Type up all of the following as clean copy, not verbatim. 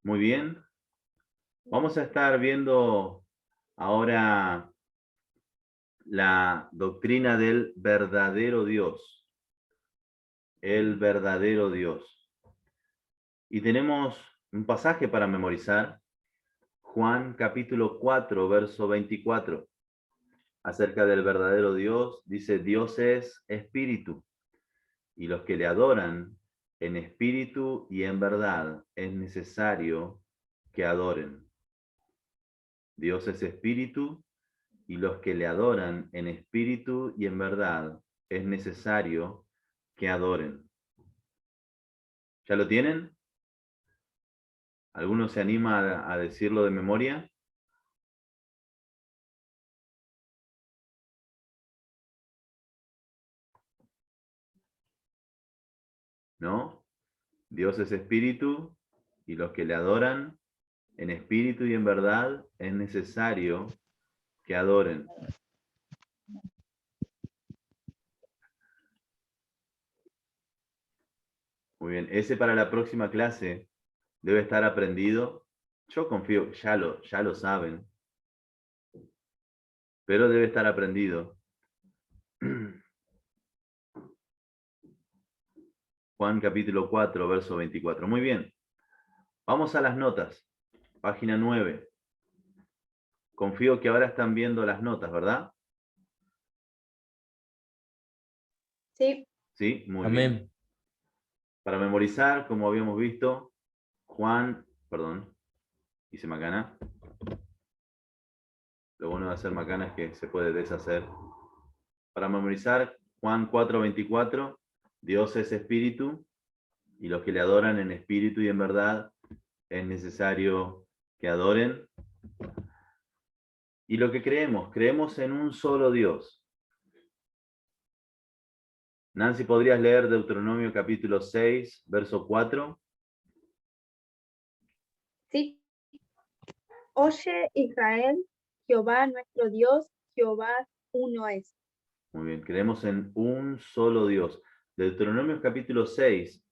Muy bien. Vamos a estar viendo ahora la doctrina del verdadero Dios. El verdadero Dios. Y tenemos un pasaje para memorizar. Juan capítulo 4, verso 24. Acerca del verdadero Dios, dice: Dios es espíritu, y los que le adoran en espíritu y en verdad es necesario que adoren. Dios es espíritu, y los que le adoran en espíritu y en verdad es necesario que adoren. ¿Ya lo tienen? ¿Alguno se anima a decirlo de memoria? ¿No? Dios es espíritu, y los que le adoran en espíritu y en verdad es necesario que adoren. Muy bien, ese para la próxima clase debe estar aprendido. Yo confío, ya lo saben, pero debe estar aprendido. Juan capítulo 4, verso 24. Muy bien, vamos a las notas. Página 9. Confío que ahora están viendo las notas, ¿verdad? Sí. Sí, muy bien. Amén. Para memorizar, como habíamos visto, hice macana. Lo bueno de hacer macana es que se puede deshacer. Para memorizar, Juan 4:24, Dios es espíritu, y los que le adoran en espíritu y en verdad es necesario que adoren. Y lo que creemos en un solo Dios. Nancy, ¿podrías leer Deuteronomio capítulo 6, verso 4? Sí. Oye, Israel, Jehová nuestro Dios, Jehová uno es. Muy bien, creemos en un solo Dios. Deuteronomio capítulo 6,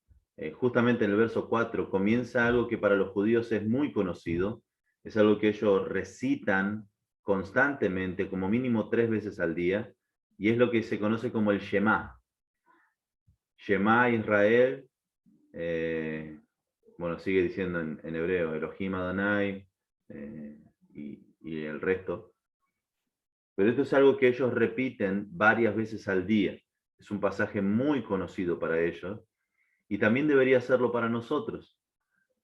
justamente en el verso 4, comienza algo que para los judíos es muy conocido, es algo que ellos recitan constantemente, como mínimo 3 veces al día, y es lo que se conoce como el Shema. Shema Israel, sigue diciendo en hebreo, Elohim Adonai, y el resto. Pero esto es algo que ellos repiten varias veces al día. Es un pasaje muy conocido para ellos y también debería serlo para nosotros.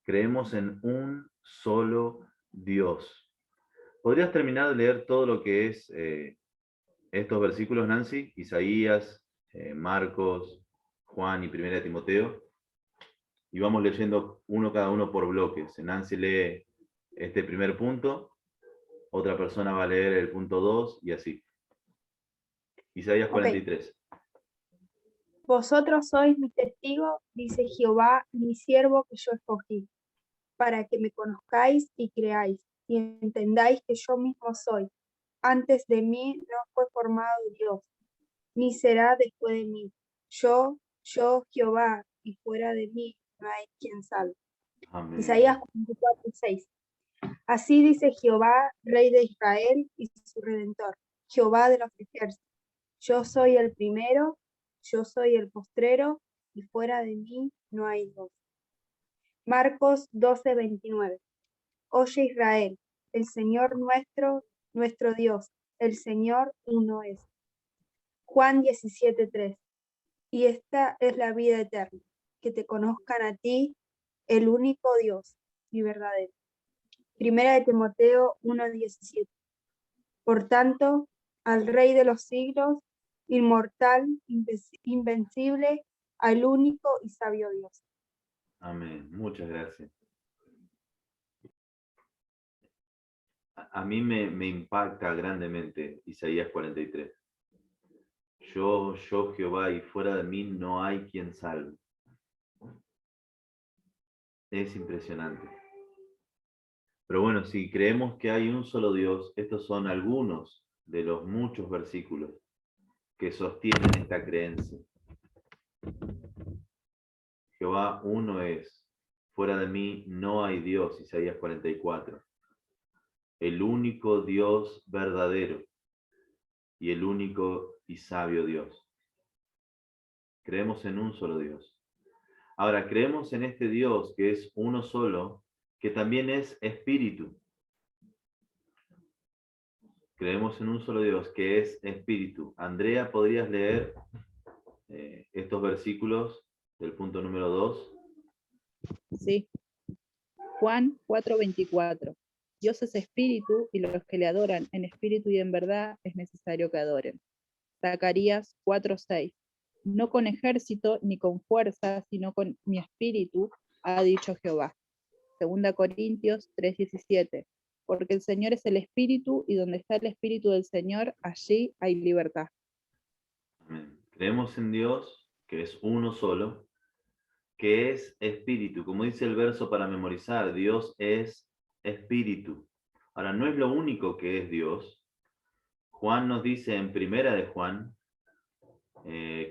Creemos en un solo Dios. ¿Podrías terminar de leer todo lo que es estos versículos, Nancy? Isaías, Marcos, Juan y 1 Timoteo. Y vamos leyendo cada uno por bloques. Nancy lee este primer punto, otra persona va a leer el punto 2 y así. Isaías 43. Vosotros sois mis testigos, dice Jehová, mi siervo que yo escogí, para que me conozcáis y creáis, y entendáis que yo mismo soy. Antes de mí no fue formado Dios, ni será después de mí. Yo, Jehová, y fuera de mí no hay quien salve. Amén. Isaías 44:6. Así dice Jehová, Rey de Israel y su Redentor, Jehová de los ejércitos. Yo soy el primero, yo soy el postrero, y fuera de mí no hay dos. Marcos 12:29. Oye Israel, el Señor nuestro Dios, el Señor uno es. Juan 17:3. Y esta es la vida eterna, que te conozcan a ti, el único Dios y verdadero. Primera de Timoteo 1:17. Por tanto, al Rey de los siglos, inmortal, invencible, al único y sabio Dios. Amén. Muchas gracias. A mí me impacta grandemente Isaías 43. Yo, Jehová, y fuera de mí no hay quien salve. Es impresionante. Pero bueno, si creemos que hay un solo Dios, estos son algunos de los muchos versículos que sostienen esta creencia. Jehová uno es. fuera de mí no hay Dios, Isaías 44. El único Dios verdadero y el único y sabio Dios. Creemos en un solo Dios. Ahora, creemos en este Dios que es uno solo, que también es espíritu. Creemos en un solo Dios que es espíritu. Andrea, ¿podrías leer estos versículos del punto número 2? Sí. Juan 4:24. Dios es espíritu y los que le adoran en espíritu y en verdad es necesario que adoren. Zacarías 4:6. No con ejército ni con fuerza, sino con mi espíritu, ha dicho Jehová. 2 Corintios 3:17. Porque el Señor es el espíritu y donde está el espíritu del Señor, allí hay libertad. Amén. Creemos en Dios, que es uno solo, que es espíritu. Como dice el verso para memorizar, Dios es espíritu. Ahora, no es lo único que es Dios. Juan nos dice en Primera de Juan,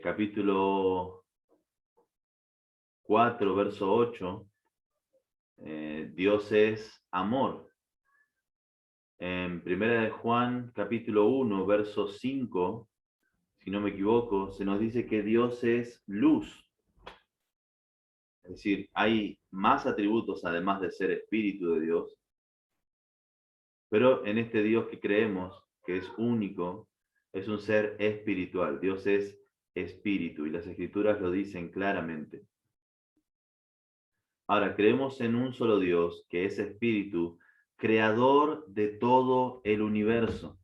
capítulo 4, verso 8, Dios es amor. En Primera de Juan, capítulo 1, verso 5, si no me equivoco, se nos dice que Dios es luz. Es decir, hay más atributos además de ser espíritu de Dios, pero en este Dios que creemos, que es único, es un ser espiritual. Dios es espíritu y las escrituras lo dicen claramente. Ahora, creemos en un solo Dios, que es espíritu, creador de todo el universo.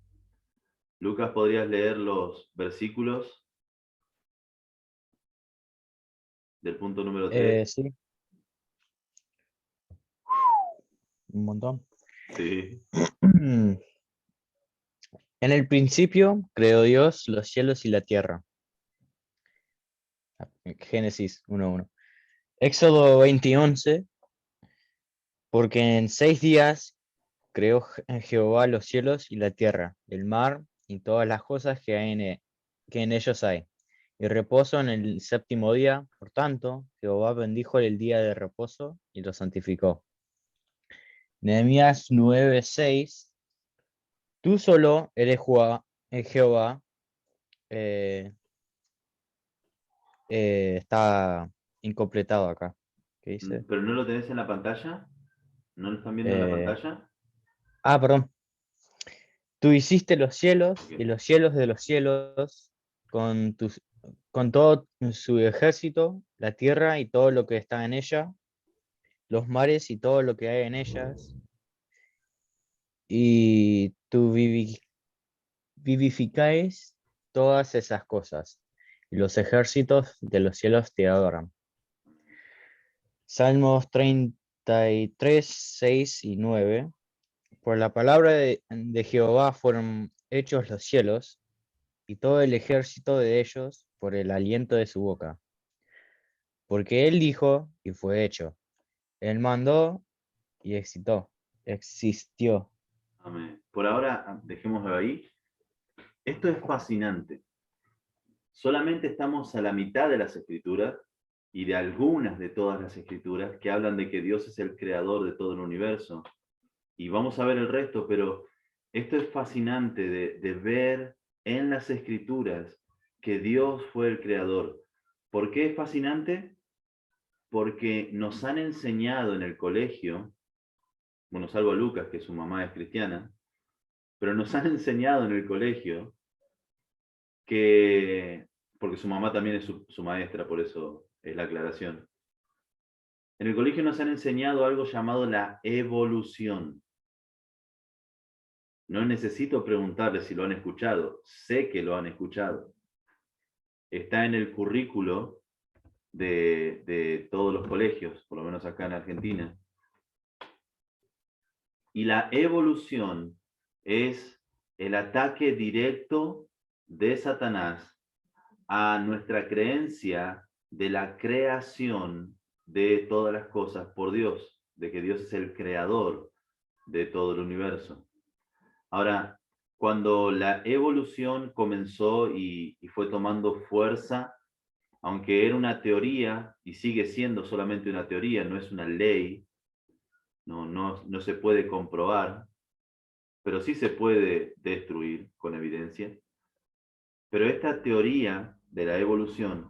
Lucas, ¿podrías leer los versículos del punto número 3? Sí, un montón. Sí. En el principio creó Dios los cielos y la tierra. Génesis 1:1. Éxodo 20:11. Porque en 6 días creó Jehová los cielos y la tierra, el mar y todas las cosas que en ellos hay. Y reposo en el séptimo día. Por tanto, Jehová bendijo el día de reposo y lo santificó. Nehemías 9:6. Tú solo eres Jehová. Está incompletado acá. ¿Qué dice? ¿Pero no lo tenés en la pantalla? ¿No lo están viendo en la pantalla? Perdón. Tú hiciste los cielos Ok. y los cielos de los cielos con todo su ejército, la tierra y todo lo que está en ella, los mares y todo lo que hay en ellas, y tú vivificáis todas esas cosas, y los ejércitos de los cielos te adoran. Salmos 33, 6 y 9. Por la palabra de Jehová fueron hechos los cielos, y todo el ejército de ellos por el aliento de su boca. Porque él dijo y fue hecho. Él mandó y existió. Amén. Por ahora, dejémoslo ahí. Esto es fascinante. Solamente estamos a la mitad de las escrituras y de algunas de todas las escrituras que hablan de que Dios es el creador de todo el universo. Y vamos a ver el resto, pero esto es fascinante de ver en las escrituras que Dios fue el creador. ¿Por qué es fascinante? Porque nos han enseñado en el colegio, bueno, salvo a Lucas, que su mamá es cristiana, pero nos han enseñado en el colegio que, porque su mamá también es su maestra, por eso es la aclaración. En el colegio nos han enseñado algo llamado la evolución. No necesito preguntarles si lo han escuchado, sé que lo han escuchado. Está en el currículo de todos los colegios, por lo menos acá en Argentina. Y la evolución es el ataque directo de Satanás a nuestra creencia de la creación de todas las cosas por Dios, de que Dios es el creador de todo el universo. Ahora, cuando la evolución comenzó y fue tomando fuerza aunque era una teoría y sigue siendo solamente una teoría, no es una ley, no se puede comprobar, pero sí se puede destruir con evidencia. Pero esta teoría de la evolución,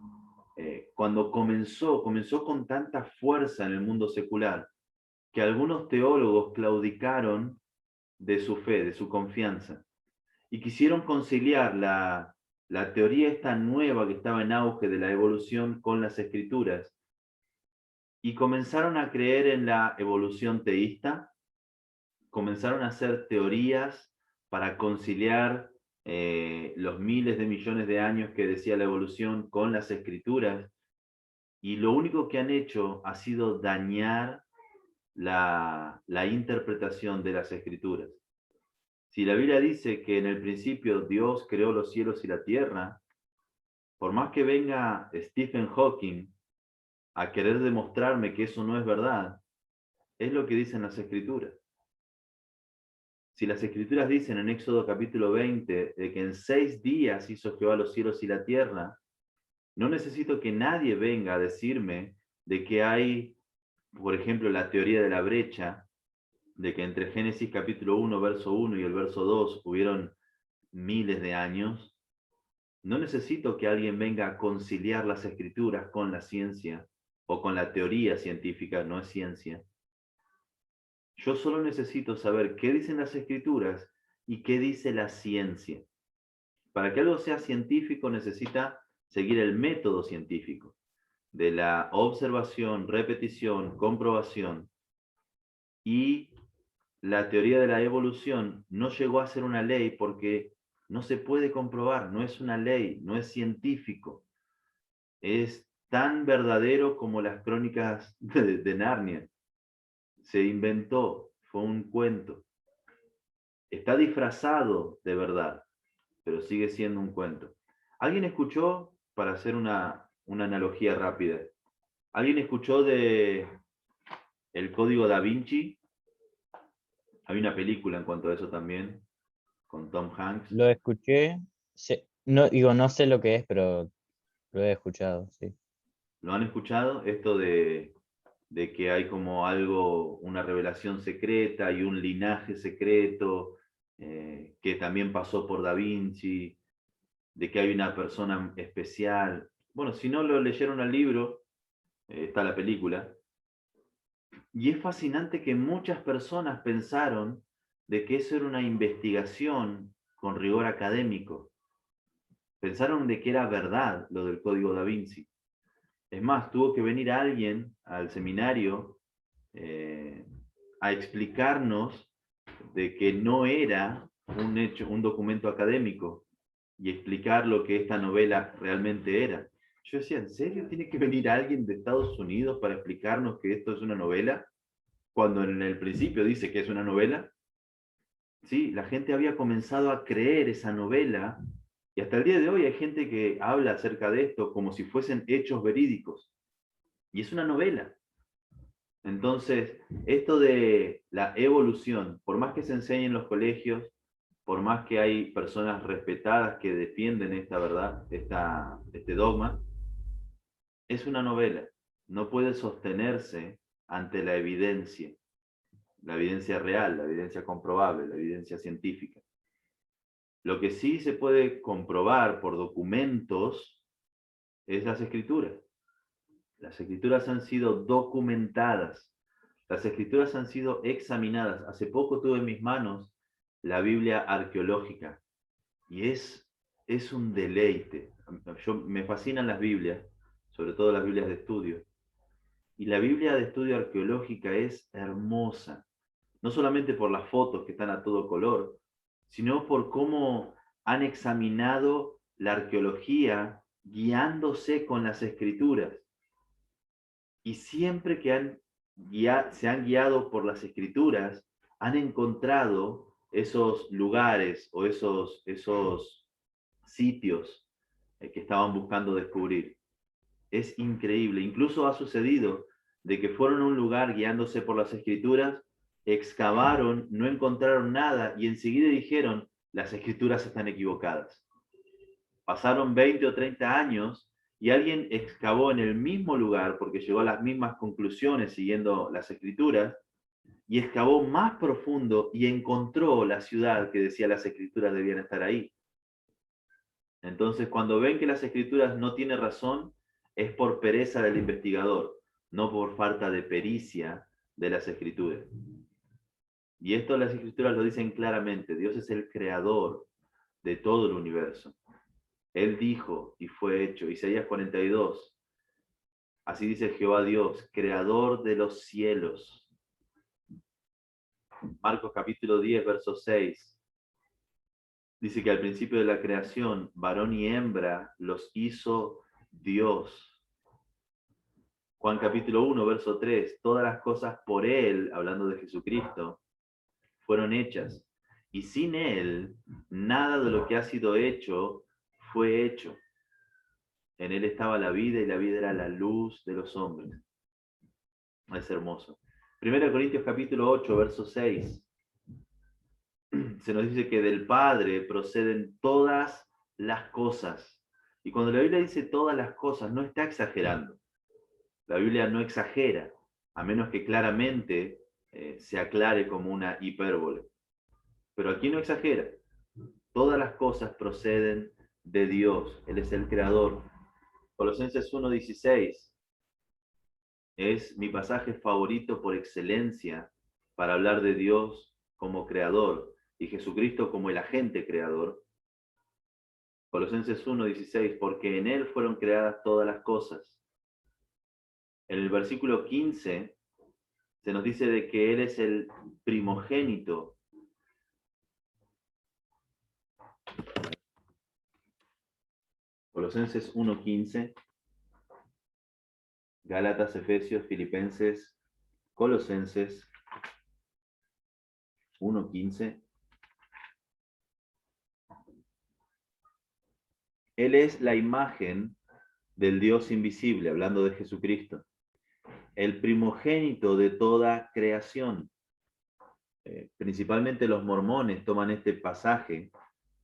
cuando comenzó con tanta fuerza en el mundo secular, que algunos teólogos claudicaron de su fe, de su confianza, y quisieron conciliar la teoría esta nueva que estaba en auge de la evolución con las escrituras, y comenzaron a creer en la evolución teísta, comenzaron a hacer teorías para conciliar los miles de millones de años que decía la evolución con las escrituras, y lo único que han hecho ha sido dañar la interpretación de las escrituras. Si la Biblia dice que en el principio Dios creó los cielos y la tierra, por más que venga Stephen Hawking a querer demostrarme que eso no es verdad, es lo que dicen las escrituras. Si las escrituras dicen en Éxodo capítulo 20 de que en 6 días hizo Jehová los cielos y la tierra, no necesito que nadie venga a decirme de que hay, por ejemplo, la teoría de la brecha, de que entre Génesis capítulo 1, verso 1 y el verso 2 hubieron miles de años. No necesito que alguien venga a conciliar las escrituras con la ciencia o con la teoría científica, no es ciencia. Yo solo necesito saber qué dicen las escrituras y qué dice la ciencia. Para que algo sea científico necesita seguir el método científico de la observación, repetición, comprobación. Y la teoría de la evolución no llegó a ser una ley porque no se puede comprobar, no es una ley, no es científico. Es tan verdadero como las crónicas de Narnia. Se inventó, fue un cuento. Está disfrazado de verdad, pero sigue siendo un cuento. ¿Alguien escuchó, para hacer una analogía rápida, alguien escuchó de El Código Da Vinci? Hay una película en cuanto a eso también, con Tom Hanks. Lo escuché, no, digo, no sé lo que es, pero lo he escuchado, sí. ¿Lo han escuchado? Esto de que hay como algo, una revelación secreta y un linaje secreto que también pasó por Da Vinci, de que hay una persona especial. Bueno, si no lo leyeron al libro, está la película. Y es fascinante que muchas personas pensaron de que eso era una investigación con rigor académico. Pensaron de que era verdad lo del Código Da Vinci. Es más, tuvo que venir alguien al seminario a explicarnos de que no era un documento académico y explicar lo que esta novela realmente era. Yo decía, ¿en serio tiene que venir alguien de Estados Unidos para explicarnos que esto es una novela? Cuando en el principio dice que es una novela. Sí, la gente había comenzado a creer esa novela y hasta el día de hoy hay gente que habla acerca de esto como si fuesen hechos verídicos. Y es una novela. Entonces, esto de la evolución, por más que se enseñe en los colegios, por más que hay personas respetadas que defienden esta verdad, este dogma, es una novela. No puede sostenerse ante la evidencia real, la evidencia comprobable, la evidencia científica. Lo que sí se puede comprobar por documentos es las escrituras. Las escrituras han sido documentadas. Las escrituras han sido examinadas. Hace poco tuve en mis manos la Biblia arqueológica y es un deleite. Me fascinan las Biblias, sobre todo las Biblias de estudio. Y la Biblia de estudio arqueológica es hermosa, no solamente por las fotos que están a todo color, sino por cómo han examinado la arqueología guiándose con las escrituras. Y siempre que se han guiado por las escrituras, han encontrado esos lugares o esos sitios que estaban buscando descubrir. Es increíble. Incluso ha sucedido de que fueron a un lugar guiándose por las escrituras, excavaron, no encontraron nada y enseguida dijeron, las escrituras están equivocadas. Pasaron 20 o 30 años y alguien excavó en el mismo lugar, porque llegó a las mismas conclusiones siguiendo las Escrituras, y excavó más profundo y encontró la ciudad que decía las Escrituras debían estar ahí. Entonces, cuando ven que las Escrituras no tienen razón, es por pereza del investigador, no por falta de pericia de las Escrituras. Y esto las Escrituras lo dicen claramente: Dios es el creador de todo el universo. Él dijo y fue hecho. Isaías 42. Así dice Jehová Dios, creador de los cielos. Marcos capítulo 10, verso 6. Dice que al principio de la creación, varón y hembra los hizo Dios. Juan capítulo 1, verso 3. Todas las cosas por Él, hablando de Jesucristo, fueron hechas. Y sin Él, nada de lo que ha sido hecho fue hecho. En Él estaba la vida y la vida era la luz de los hombres. Es hermoso. 1 Corintios capítulo 8, verso 6. Se nos dice que del Padre proceden todas las cosas. Y cuando la Biblia dice todas las cosas, no está exagerando. La Biblia no exagera, a menos que claramente se aclare como una hipérbole. Pero aquí no exagera. Todas las cosas proceden de Dios. Él es el creador. Colosenses 1:16 es mi pasaje favorito por excelencia para hablar de Dios como creador y Jesucristo como el agente creador. Colosenses 1:16, porque en Él fueron creadas todas las cosas. En el versículo 15 se nos dice de que Él es el primogénito. Colosenses 1:15, Gálatas, Efesios, Filipenses, Colosenses 1:15. Él es la imagen del Dios invisible, hablando de Jesucristo, el primogénito de toda creación. Principalmente los mormones toman este pasaje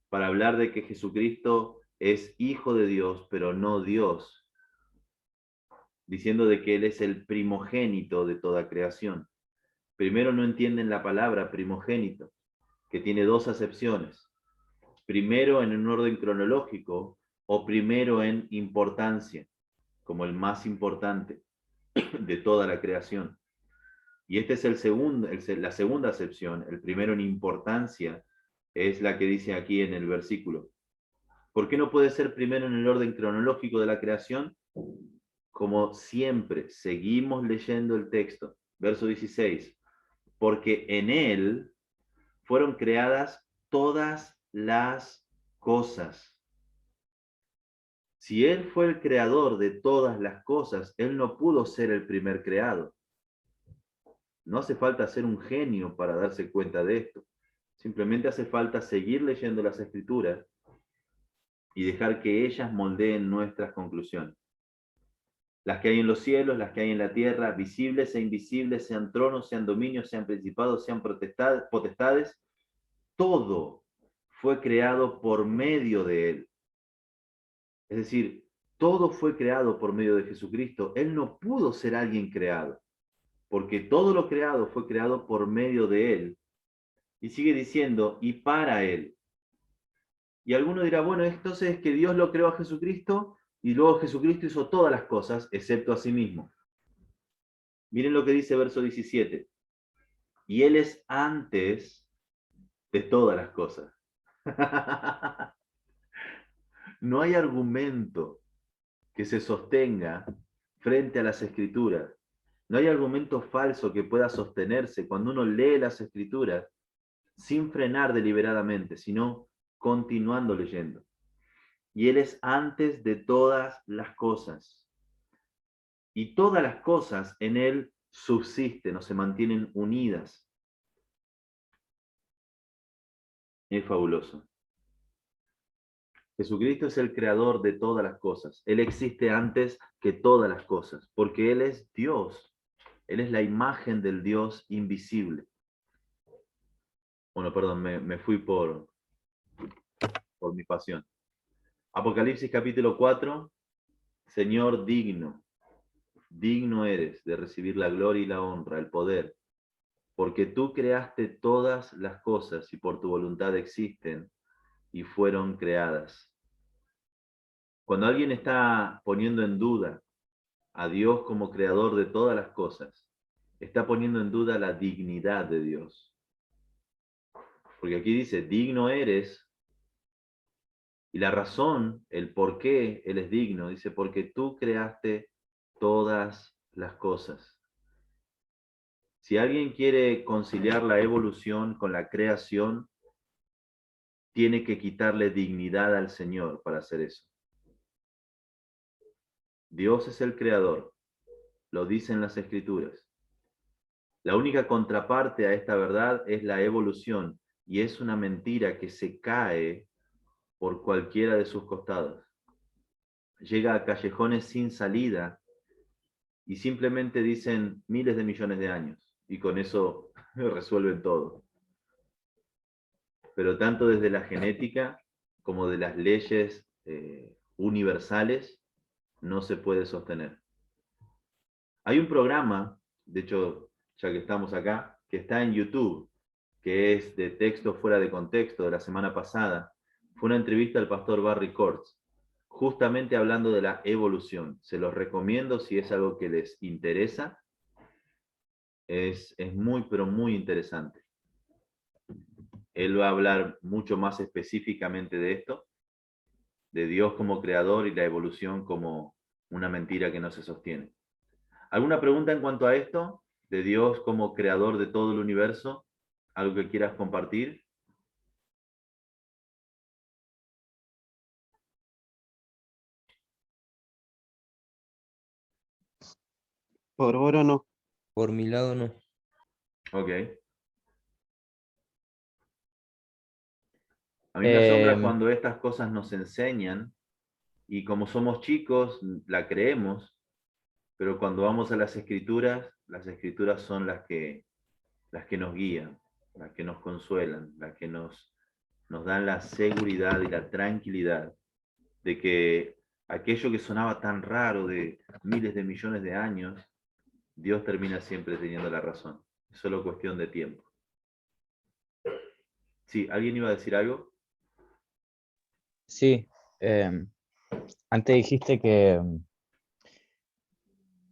para hablar de que Jesucristo es hijo de Dios, pero no Dios, diciendo de que Él es el primogénito de toda creación. Primero, no entienden la palabra primogénito, que tiene dos acepciones. Primero en un orden cronológico o primero en importancia, como el más importante de toda la creación. Y este es la segunda acepción. El primero en importancia es la que dice aquí en el versículo. ¿Por qué no puede ser primero en el orden cronológico de la creación? Como siempre, seguimos leyendo el texto. Verso 16. Porque en Él fueron creadas todas las cosas. Si Él fue el creador de todas las cosas, Él no pudo ser el primer creado. No hace falta ser un genio para darse cuenta de esto. Simplemente hace falta seguir leyendo las Escrituras y dejar que ellas moldeen nuestras conclusiones. Las que hay en los cielos, las que hay en la tierra, visibles e invisibles, sean tronos, sean dominios, sean principados, sean potestades, todo fue creado por medio de Él. Es decir, todo fue creado por medio de Jesucristo. Él no pudo ser alguien creado, porque todo lo creado fue creado por medio de Él. Y sigue diciendo, y para Él. Y alguno dirá, bueno, entonces es que Dios lo creó a Jesucristo y luego Jesucristo hizo todas las cosas, excepto a sí mismo. Miren lo que dice verso 17. Y Él es antes de todas las cosas. No hay argumento que se sostenga frente a las Escrituras. No hay argumento falso que pueda sostenerse cuando uno lee las Escrituras sin frenar deliberadamente, sino continuando leyendo. Y Él es antes de todas las cosas. Y todas las cosas en Él subsisten o se mantienen unidas. Es fabuloso. Jesucristo es el creador de todas las cosas. Él existe antes que todas las cosas, porque Él es Dios. Él es la imagen del Dios invisible. Bueno, perdón, me fui por mi pasión. Apocalipsis capítulo 4 Señor, digno eres de recibir la gloria y la honra, el poder, porque tú creaste todas las cosas y por tu voluntad existen y fueron creadas. Cuando alguien está poniendo en duda a Dios como creador de todas las cosas, está poniendo en duda la dignidad de Dios. Porque aquí dice, digno eres, y la razón, el por qué Él es digno, dice, porque tú creaste todas las cosas. Si alguien quiere conciliar la evolución con la creación, tiene que quitarle dignidad al Señor para hacer eso. Dios es el creador, lo dicen las Escrituras. La única contraparte a esta verdad es la evolución, y es una mentira que se cae por cualquiera de sus costados. Llega a callejones sin salida y simplemente dicen miles de millones de años, y con eso resuelven todo. Pero tanto desde la genética como de las leyes universales no se puede sostener. Hay un programa, de hecho, ya que estamos acá, que está en YouTube, que es de texto fuera de contexto, de la semana pasada. Fue una entrevista al pastor Barry Kortz, justamente hablando de la evolución. Se los recomiendo si es algo que les interesa. Es muy, pero muy interesante. Él va a hablar mucho más específicamente de esto, de Dios como creador y la evolución como una mentira que no se sostiene. ¿Alguna pregunta en cuanto a esto? De Dios como creador de todo el universo. ¿Algo que quieras compartir? Por ahora no. Por mi lado no. Ok. A mí me asombra Em, cuando estas cosas nos enseñan y como somos chicos la creemos, pero cuando vamos a las escrituras son las que nos guían, las que nos consuelan, las que nos dan la seguridad y la tranquilidad de que aquello que sonaba tan raro de miles de millones de años, Dios termina siempre teniendo la razón. Es solo cuestión de tiempo. Sí, ¿alguien iba a decir algo? sí, antes dijiste que,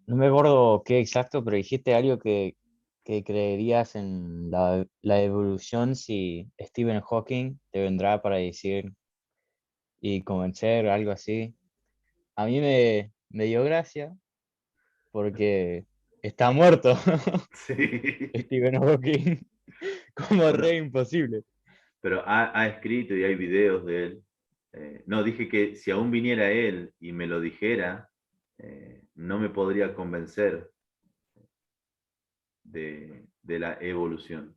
no me acuerdo qué exacto, pero dijiste algo que creerías en la evolución si Stephen Hawking te vendrá para decir y convencer, algo así. A mí me dio gracia porque está muerto Sí. Stephen Hawking, como Bueno, re imposible. pero ha escrito y hay videos de él. No, dije que si aún viniera él y me lo dijera, no me podría convencer de la evolución.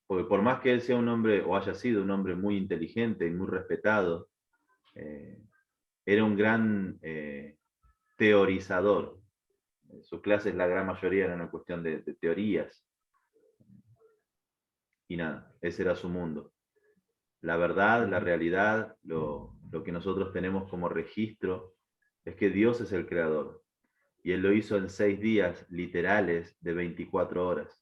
Porque por más que él sea un hombre, o haya sido un hombre muy inteligente y muy respetado, era un gran teorizador. Sus clases, la gran mayoría, eran una cuestión de teorías. Y nada, ese era su mundo. La verdad, la realidad, lo que nosotros tenemos como registro, es que Dios es el creador. Y Él lo hizo en 6 días literales de 24 horas.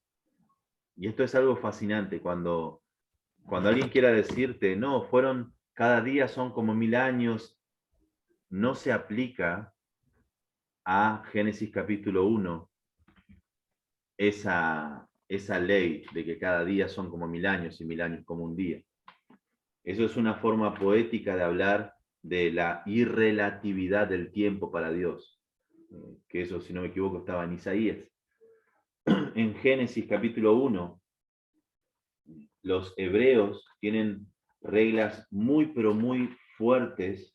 Y esto es algo fascinante cuando alguien quiera decirte, no, cada día son como 1000 años, no se aplica a Génesis capítulo 1 esa ley de que cada día son como 1000 años y 1000 años como un día. Eso es una forma poética de hablar de la irrelatividad del tiempo para Dios. Que eso, si no me equivoco, estaba en Isaías. En Génesis capítulo 1, los hebreos tienen reglas muy, pero muy fuertes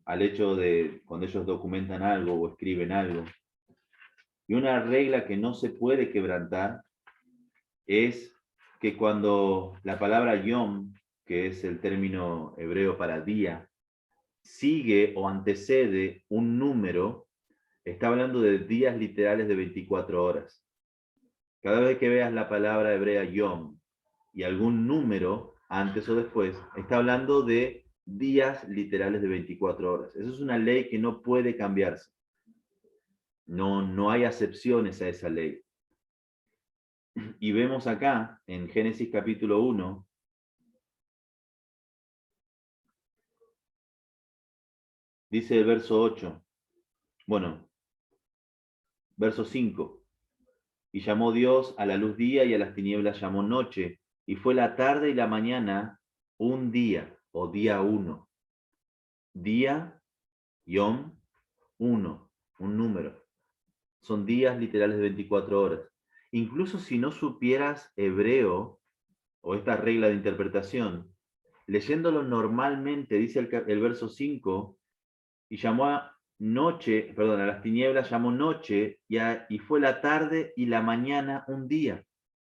al hecho de cuando ellos documentan algo o escriben algo. Y una regla que no se puede quebrantar es que cuando la palabra yom, que es el término hebreo para día, sigue o antecede un número, está hablando de días literales de 24 horas. Cada vez que veas la palabra hebrea yom y algún número antes o después, está hablando de días literales de 24 horas. Eso es una ley que no puede cambiarse. No hay acepciones a esa ley. Y vemos acá, en Génesis capítulo 1, dice el verso 8, bueno, verso 5, y llamó Dios a la luz día y a las tinieblas llamó noche, y fue la tarde y la mañana un día, o día 1. Día, yom, 1, un número. Son días literales de 24 horas. Incluso si no supieras hebreo o esta regla de interpretación, leyéndolo normalmente, dice el verso 5, y llamó a las tinieblas llamó noche, y fue la tarde y la mañana un día.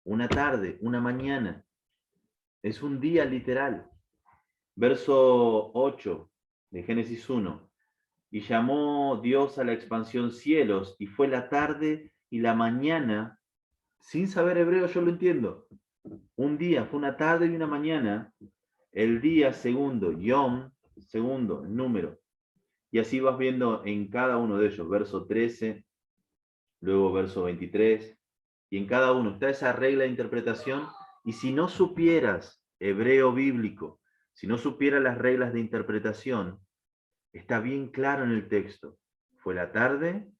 Una tarde, una mañana. Es un día literal. Verso 8 de Génesis 1. Y llamó Dios a la expansión cielos, y fue la tarde y la mañana. Sin saber hebreo yo lo entiendo. Un día, fue una tarde y una mañana. El día segundo, yom, segundo, el número. Y así vas viendo en cada uno de ellos, verso 13, luego verso 23, y en cada uno está esa regla de interpretación. Y si no supieras hebreo bíblico, si no supieras las reglas de interpretación, está bien claro en el texto. Fue la tarde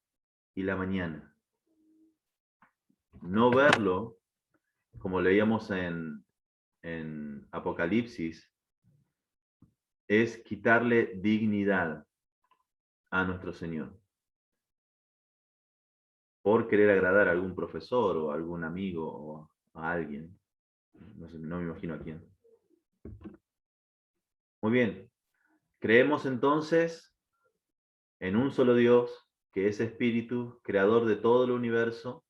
y la mañana. No verlo, como leíamos en Apocalipsis, es quitarle dignidad a nuestro Señor por querer agradar a algún profesor o a algún amigo o a alguien. No sé, no me imagino a quién. Muy bien. Creemos entonces en un solo Dios, que es Espíritu, creador de todo el universo,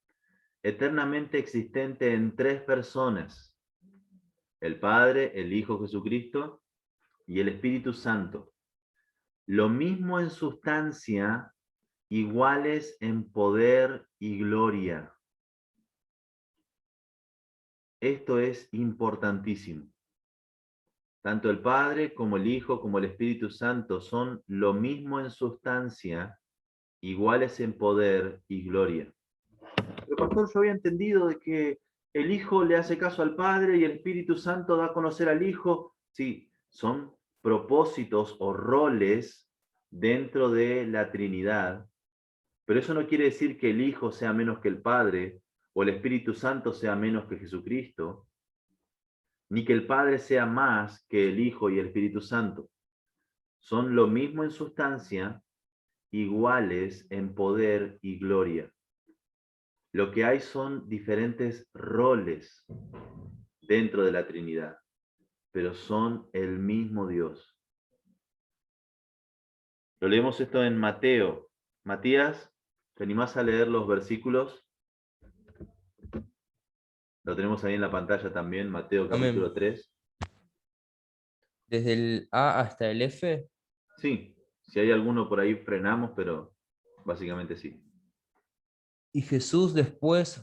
eternamente existente en 3 personas: el Padre, el Hijo Jesucristo y el Espíritu Santo. Lo mismo en sustancia, iguales en poder y gloria. Esto es importantísimo. Tanto el Padre como el Hijo como el Espíritu Santo son lo mismo en sustancia, iguales en poder y gloria. Pero pastor, yo había entendido de que el Hijo le hace caso al Padre y el Espíritu Santo da a conocer al Hijo. Sí, son propósitos o roles dentro de la Trinidad, pero eso no quiere decir que el Hijo sea menos que el Padre o el Espíritu Santo sea menos que Jesucristo, ni que el Padre sea más que el Hijo y el Espíritu Santo. Son lo mismo en sustancia, iguales en poder y gloria. Lo que hay son diferentes roles dentro de la Trinidad, pero son el mismo Dios. Lo leemos esto en Mateo. Matías, ¿te animás a leer los versículos? Lo tenemos ahí en la pantalla también, Mateo capítulo Amén. 3. Desde el A hasta el F. Sí, si hay alguno por ahí frenamos, pero básicamente sí. Y Jesús, después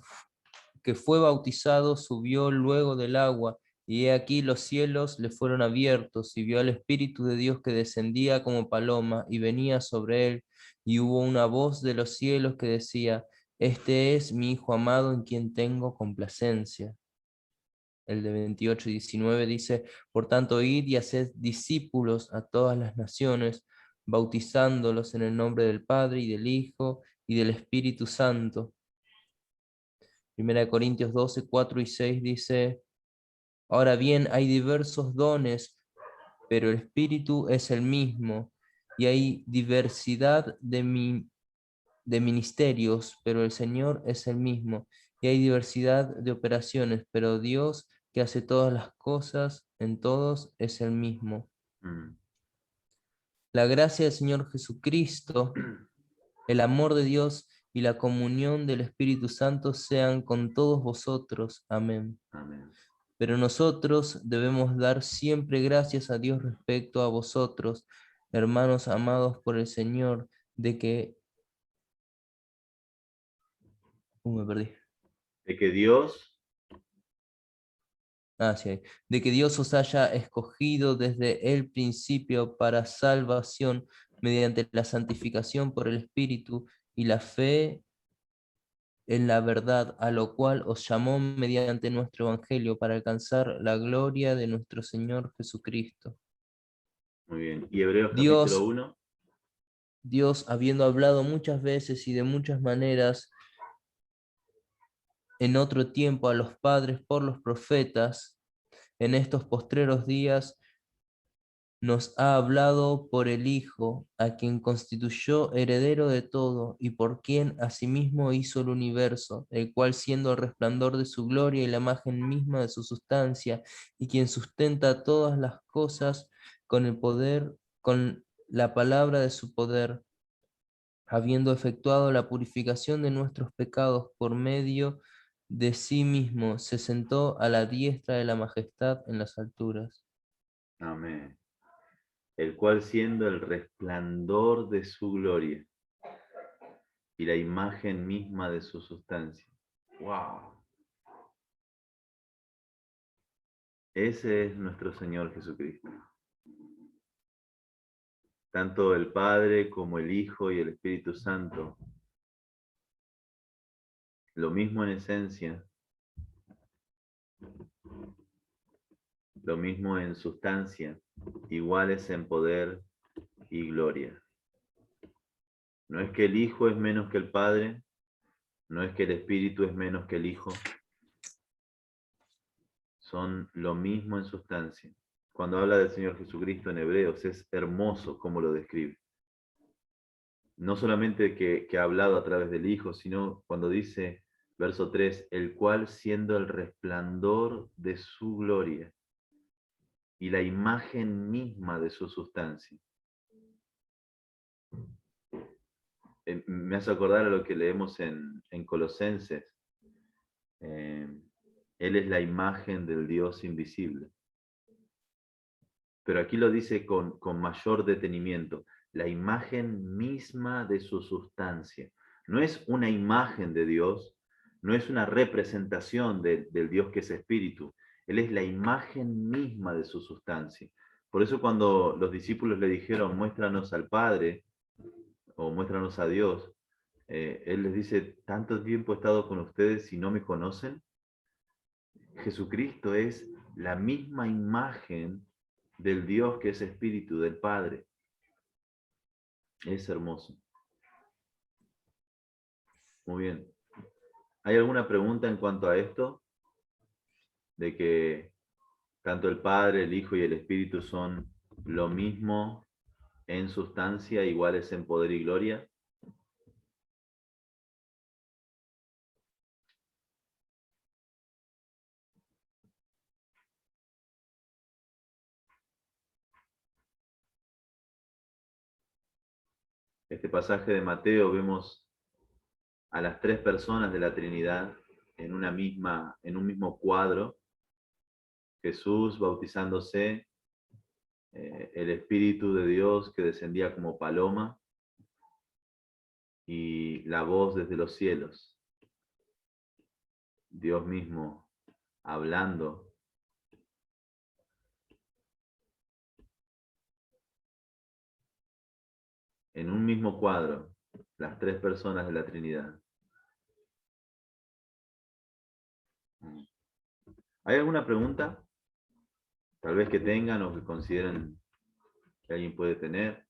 que fue bautizado, subió luego del agua, y he aquí los cielos le fueron abiertos, y vio al Espíritu de Dios que descendía como paloma y venía sobre él, y hubo una voz de los cielos que decía: Este es mi Hijo amado en quien tengo complacencia. El de 28 y 19 dice: Por tanto, id y haced discípulos a todas las naciones, bautizándolos en el nombre del Padre y del Hijo y del Espíritu Santo. 1 Corintios 12, 4 y 6 dice: Ahora bien, hay diversos dones, pero el Espíritu es el mismo, y hay diversidad de ministerios, pero el Señor es el mismo, y hay diversidad de operaciones, pero Dios, que hace todas las cosas en todos, es el mismo. Mm. La gracia del Señor Jesucristo, el amor de Dios y la comunión del Espíritu Santo sean con todos vosotros. Amén. Amén. Pero nosotros debemos dar siempre gracias a Dios respecto a vosotros, hermanos amados por el Señor, de que... me perdí. De que Dios Sí, de que Dios os haya escogido desde el principio para salvación mediante la santificación por el Espíritu y la fe en la verdad, a lo cual os llamó mediante nuestro Evangelio para alcanzar la gloria de nuestro Señor Jesucristo. Muy bien. Y Hebreos capítulo Dios, 1. Dios, habiendo hablado muchas veces y de muchas maneras en otro tiempo a los padres por los profetas, en estos postreros días nos ha hablado por el Hijo, a quien constituyó heredero de todo, y por quien asimismo hizo el universo, el cual siendo el resplandor de su gloria y la imagen misma de su sustancia, y quien sustenta todas las cosas con el poder, con la palabra de su poder, habiendo efectuado la purificación de nuestros pecados por medio de sí mismo, se sentó a la diestra de la majestad en las alturas. Amén. El cual siendo el resplandor de su gloria y la imagen misma de su sustancia. ¡Wow! Ese es nuestro Señor Jesucristo. Tanto el Padre como el Hijo y el Espíritu Santo, lo mismo en esencia, lo mismo en sustancia, iguales en poder y gloria. No es que el Hijo es menos que el Padre, no es que el Espíritu es menos que el Hijo, son lo mismo en sustancia. Cuando habla del Señor Jesucristo en Hebreos, es hermoso cómo lo describe. No solamente que ha hablado a través del Hijo, sino cuando dice, verso 3, el cual siendo el resplandor de su gloria y la imagen misma de su sustancia. Me hace acordar a lo que leemos en Colosenses. Él es la imagen del Dios invisible. Pero aquí lo dice con mayor detenimiento, la imagen misma de su sustancia. No es una imagen de Dios, no es una representación del Dios que es espíritu. Él es la imagen misma de su sustancia. Por eso cuando los discípulos le dijeron, muéstranos al Padre o muéstranos a Dios, Él les dice, tanto tiempo he estado con ustedes y no me conocen. Jesucristo es la misma imagen del Dios que es espíritu, del Padre. Es hermoso. Muy bien. ¿Hay alguna pregunta en cuanto a esto? De que tanto el Padre, el Hijo y el Espíritu son lo mismo en sustancia, iguales en poder y gloria. Este pasaje de Mateo vemos a las tres personas de la Trinidad en un mismo cuadro. Jesús bautizándose, el Espíritu de Dios que descendía como paloma y la voz desde los cielos. Dios mismo hablando. En un mismo cuadro, las tres personas de la Trinidad. ¿Hay alguna pregunta? Tal vez que tengan o que consideren que alguien puede tener.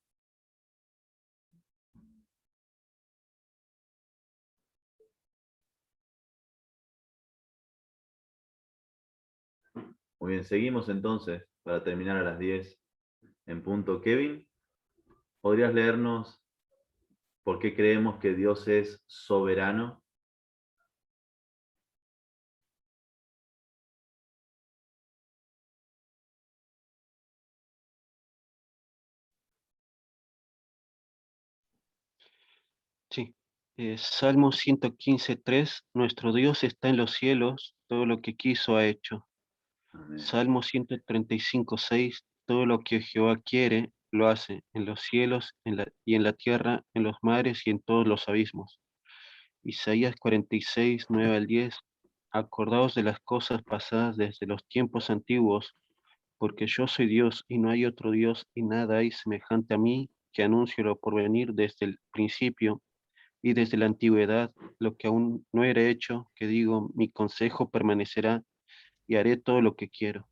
Muy bien, seguimos entonces para terminar a las 10 en punto. Kevin, ¿podrías leernos por qué creemos que Dios es soberano? Sí. Salmo 115:3, nuestro Dios está en los cielos, todo lo que quiso ha hecho. Amén. Salmo 135:6, todo lo que Jehová quiere, lo hace, en los cielos y en la tierra, en los mares y en todos los abismos. Isaías 46:9 al 10, Acordaos de las cosas pasadas desde los tiempos antiguos, porque yo soy Dios y no hay otro Dios y nada hay semejante a mí, que anuncio lo porvenir desde el principio y desde la antigüedad, lo que aún no era hecho, que digo, mi consejo permanecerá y haré todo lo que quiero.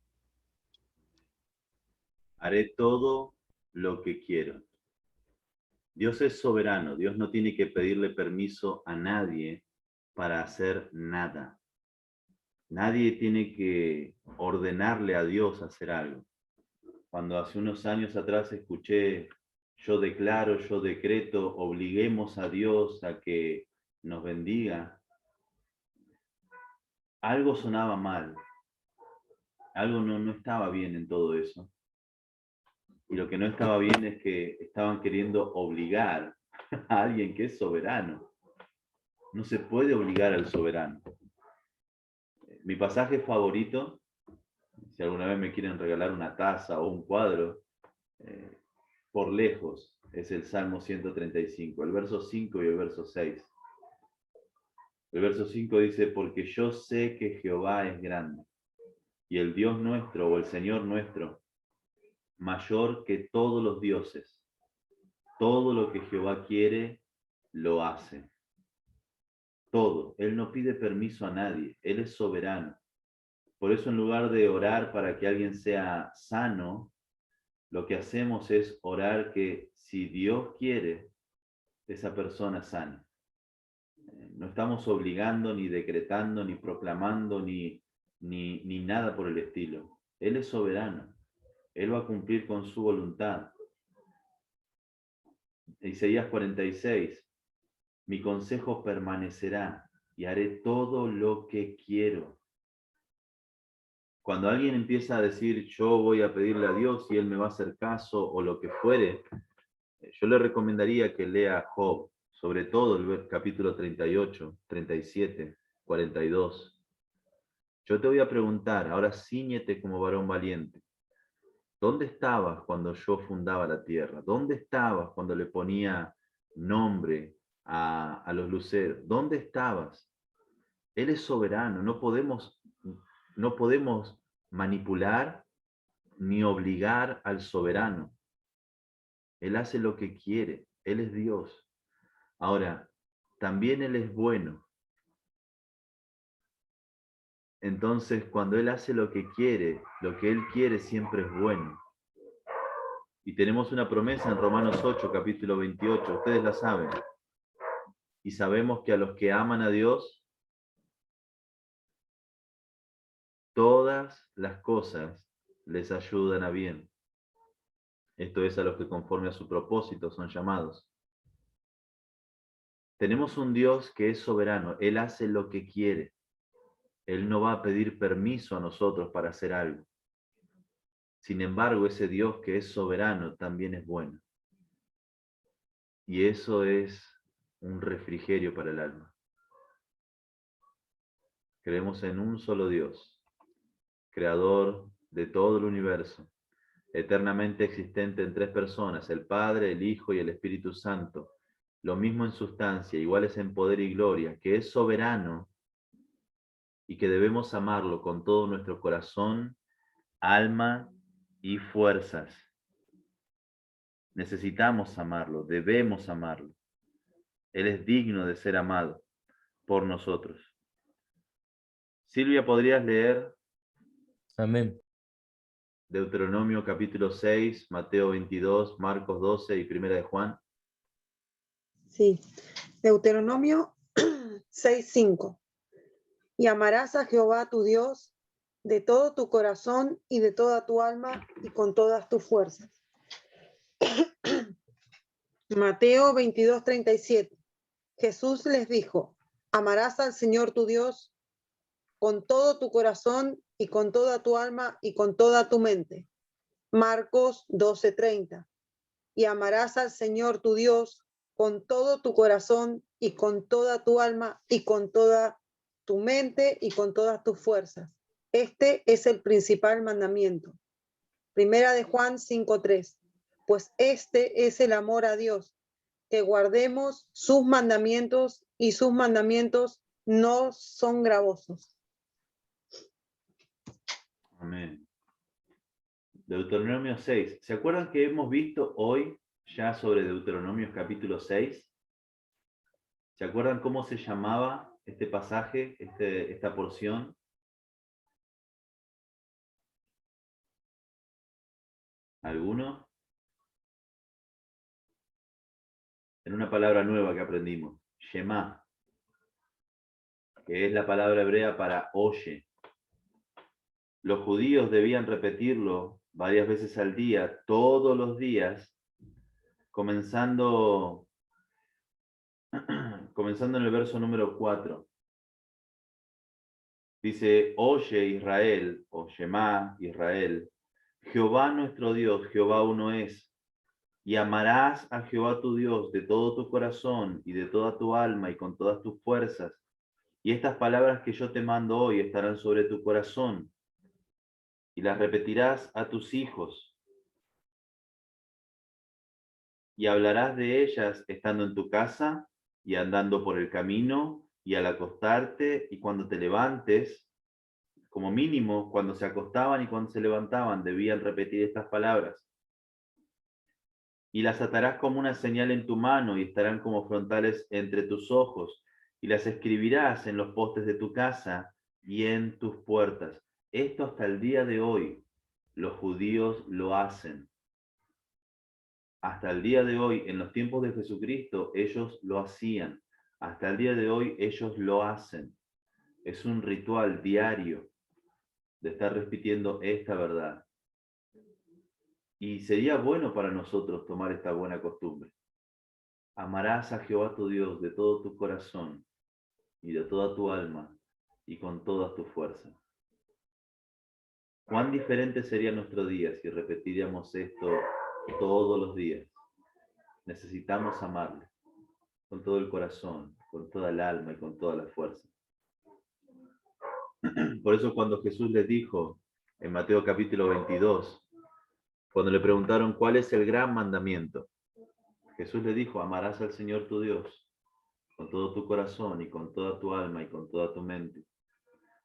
Haré todo lo que quiero. Dios es soberano, Dios no tiene que pedirle permiso a nadie para hacer nada. Nadie tiene que ordenarle a Dios hacer algo. Cuando hace unos años atrás escuché, yo declaro, yo decreto, obliguemos a Dios a que nos bendiga, algo sonaba mal, algo no estaba bien en todo eso. Y lo que no estaba bien es que estaban queriendo obligar a alguien que es soberano. No se puede obligar al soberano. Mi pasaje favorito, si alguna vez me quieren regalar una taza o un cuadro, por lejos, es el Salmo 135, el verso 5 y el verso 6. El verso 5 dice, porque yo sé que Jehová es grande, y el Dios nuestro, o el Señor nuestro, mayor que todos los dioses. Todo lo que Jehová quiere, lo hace. Todo. Él no pide permiso a nadie. Él es soberano. Por eso en lugar de orar para que alguien sea sano, lo que hacemos es orar que si Dios quiere, esa persona sana. No estamos obligando, ni decretando, ni proclamando, ni nada por el estilo. Él es soberano. Él va a cumplir con su voluntad. Isaías 46. Mi consejo permanecerá y haré todo lo que quiero. Cuando alguien empieza a decir, yo voy a pedirle a Dios y Él me va a hacer caso o lo que fuere, yo le recomendaría que lea Job, sobre todo el capítulo 38, 37, 42. Yo te voy a preguntar, ahora cíñete como varón valiente. ¿Dónde estabas cuando yo fundaba la tierra? ¿Dónde estabas cuando le ponía nombre a los luceros? ¿Dónde estabas? Él es soberano, no podemos manipular ni obligar al soberano. Él hace lo que quiere, Él es Dios. Ahora, también Él es bueno. Entonces, cuando Él hace lo que Él quiere siempre es bueno. Y tenemos una promesa en Romanos 8, capítulo 28, ustedes la saben. Y sabemos que a los que aman a Dios, todas las cosas les ayudan a bien. Esto es a los que conforme a su propósito son llamados. Tenemos un Dios que es soberano, Él hace lo que quiere. Él no va a pedir permiso a nosotros para hacer algo. Sin embargo, ese Dios que es soberano también es bueno. Y eso es un refrigerio para el alma. Creemos en un solo Dios, creador de todo el universo, eternamente existente en tres personas, el Padre, el Hijo y el Espíritu Santo, lo mismo en sustancia, iguales en poder y gloria, que es soberano y que debemos amarlo con todo nuestro corazón, alma y fuerzas. Necesitamos amarlo, debemos amarlo. Él es digno de ser amado por nosotros. Silvia, ¿podrías leer Amén. Deuteronomio capítulo 6, Mateo 22, Marcos 12 y Primera de Juan? Sí. Deuteronomio 6:5. Y amarás a Jehová tu Dios de todo tu corazón y de toda tu alma y con todas tus fuerzas. Mateo 22:37. Jesús les dijo, amarás al Señor tu Dios con todo tu corazón y con toda tu alma y con toda tu mente. Marcos 12:30. Y amarás al Señor tu Dios con todo tu corazón y con toda tu alma y con toda tu mente y con todas tus fuerzas. Este es el principal mandamiento. Primera de Juan 5:3. Pues este es el amor a Dios, que guardemos sus mandamientos y sus mandamientos no son gravosos. Amén. Deuteronomio 6. ¿Se acuerdan que hemos visto hoy ya sobre Deuteronomio capítulo 6? ¿Se acuerdan cómo se llamaba este pasaje, esta porción? ¿Alguno? En una palabra nueva que aprendimos, Shema, que es la palabra hebrea para oye. Los judíos debían repetirlo varias veces al día, todos los días, comenzando en el verso número 4. Dice, oye Israel, o Shema Israel, Jehová nuestro Dios, Jehová uno es, y amarás a Jehová tu Dios de todo tu corazón y de toda tu alma y con todas tus fuerzas. Y estas palabras que yo te mando hoy estarán sobre tu corazón y las repetirás a tus hijos y hablarás de ellas estando en tu casa y andando por el camino y al acostarte y cuando te levantes. Como mínimo, cuando se acostaban y cuando se levantaban, debían repetir estas palabras. Y las atarás como una señal en tu mano y estarán como frontales entre tus ojos, y las escribirás en los postes de tu casa y en tus puertas. Esto hasta el día de hoy los judíos lo hacen. Hasta el día de hoy, en los tiempos de Jesucristo, ellos lo hacían. Hasta el día de hoy, ellos lo hacen. Es un ritual diario de estar repitiendo esta verdad. Y sería bueno para nosotros tomar esta buena costumbre. Amarás a Jehová tu Dios de todo tu corazón y de toda tu alma y con todas tus fuerzas. ¿Cuán diferente sería nuestro día si repetiríamos esto todos los días? Necesitamos amarle con todo el corazón, con toda el alma y con toda la fuerza. Por eso cuando Jesús les dijo en Mateo capítulo 22, cuando le preguntaron cuál es el gran mandamiento, Jesús le dijo, amarás al Señor tu Dios con todo tu corazón y con toda tu alma y con toda tu mente.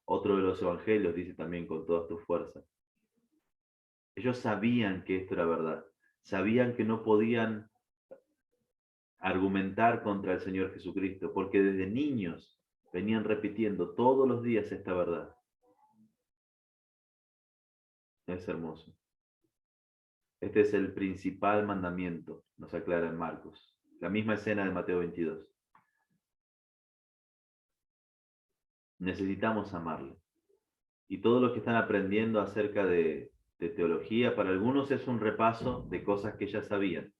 Otro de los evangelios dice también con todas tus fuerzas. Ellos sabían que esto era verdad, sabían que no podían argumentar contra el Señor Jesucristo, porque desde niños venían repitiendo todos los días esta verdad. Es hermoso. Este es el principal mandamiento, nos aclara en Marcos. La misma escena de Mateo 22. Necesitamos amarle. Y todos los que están aprendiendo acerca de teología, para algunos es un repaso de cosas que ya sabían.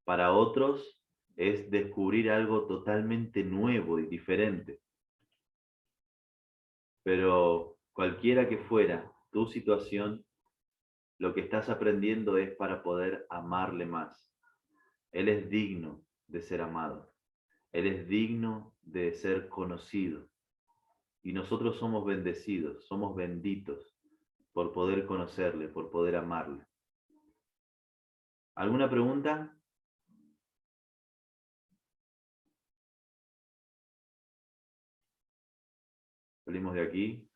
Para otros es descubrir algo totalmente nuevo y diferente. Pero cualquiera que fuera tu situación, lo que estás aprendiendo es para poder amarle más. Él es digno de ser amado. Él es digno de ser conocido. Y nosotros somos bendecidos, somos benditos por poder conocerle, por poder amarle. ¿Alguna pregunta? Salimos de aquí.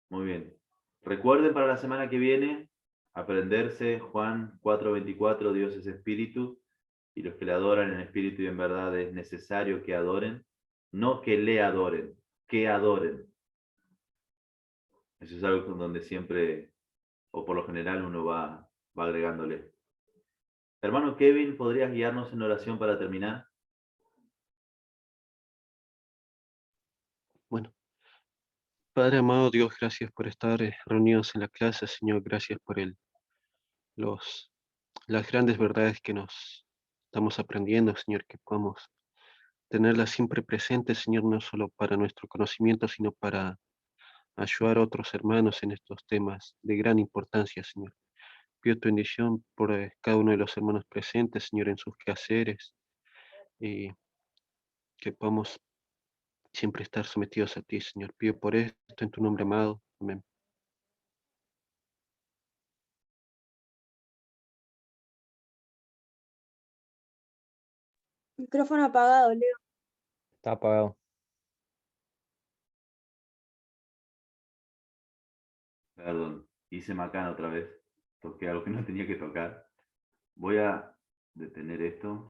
Muy bien. Recuerden para la semana que viene aprenderse Juan 4:24, Dios es espíritu, y los que le adoran en espíritu y en verdad es necesario que adoren, no que le adoren, que adoren. Eso es algo con donde siempre, o por lo general, uno va agregándole. Hermano Kevin, ¿podrías guiarnos en oración para terminar? Bueno, Padre amado Dios, gracias por estar reunidos en la clase, Señor, gracias por las grandes verdades que nos estamos aprendiendo, Señor, que podamos tenerlas siempre presentes, Señor, no solo para nuestro conocimiento, sino para ayudar a otros hermanos en estos temas de gran importancia, Señor. Pido tu bendición por cada uno de los hermanos presentes, Señor, en sus quehaceres, y que podamos siempre estar sometidos a ti, Señor. Pido por esto en tu nombre amado. Amén. Micrófono apagado, Leo. Está apagado. Perdón, hice macana otra vez. Toqué algo que no tenía que tocar. Voy a detener esto.